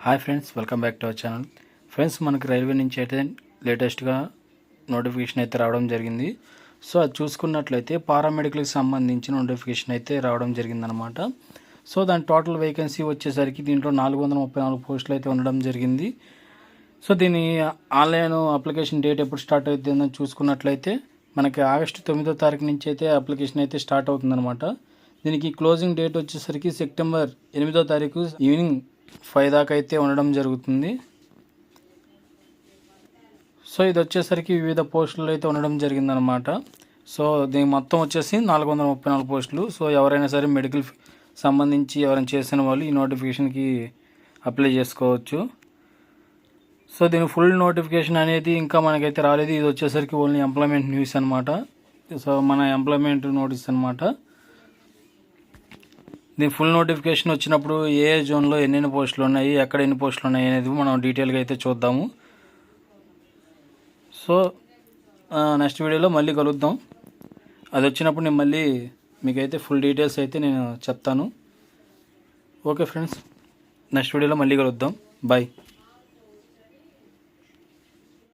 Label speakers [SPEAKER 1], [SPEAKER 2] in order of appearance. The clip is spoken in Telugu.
[SPEAKER 1] Hi friends, welcome back to our channel. Friends, మనకి రైల్వే నుంచి అయితే లేటెస్ట్గా నోటిఫికేషన్ అయితే రావడం జరిగింది. సో అది చూసుకున్నట్లయితే పారామెడికల్కి సంబంధించిన నోటిఫికేషన్ అయితే రావడం జరిగిందనమాట. సో దాని టోటల్ వేకెన్సీ వచ్చేసరికి దీంట్లో 434 పోస్టులు అయితే ఉండడం జరిగింది. సో దీని ఆన్లైన్ అప్లికేషన్ డేట్ ఎప్పుడు స్టార్ట్ అవుతుందని చూసుకున్నట్లయితే మనకి ఆగస్టు 9వ తారీఖు నుంచి అయితే అప్లికేషన్ అయితే స్టార్ట్ అవుతుందన్నమాట. దీనికి క్లోజింగ్ డేట్ వచ్చేసరికి సెప్టెంబర్ 8వ తారీఖు ఈవినింగ్ 5 దాకా అయితే ఉండడం జరుగుతుంది. సో ఇది వచ్చేసరికి వివిధ పోస్టులు అయితే ఉండడం జరిగిందనమాట. సో దీని మొత్తం వచ్చేసి 434 పోస్టులు. సో ఎవరైనా సరే మెడికల్ సంబంధించి ఎవరైనా చేసిన వాళ్ళు ఈ నోటిఫికేషన్కి అప్లై చేసుకోవచ్చు. సో దీని ఫుల్ నోటిఫికేషన్ అనేది ఇంకా మనకైతే రాలేదు. ఇది వచ్చేసరికి ఓన్లీ ఎంప్లాయ్మెంట్ న్యూస్ అనమాట. సో మన ఎంప్లాయ్మెంట్ నోటీస్ అనమాట. దీని ఫుల్ నోటిఫికేషన్ వచ్చినప్పుడు ఏ జోన్లో ఎన్నెన్ని పోస్టులు ఉన్నాయి, ఎక్కడ ఎన్ని పోస్టులు ఉన్నాయి అనేది మనం డీటెయిల్గా అయితే చూద్దాము. సో నెక్స్ట్ వీడియోలో మళ్ళీ కలుద్దాం. అది వచ్చినప్పుడు నేను మళ్ళీ మీకైతే ఫుల్ డీటెయిల్స్ అయితే నేను చెప్తాను. ఓకే ఫ్రెండ్స్, నెక్స్ట్ వీడియోలో మళ్ళీ కలుద్దాం. బాయ్.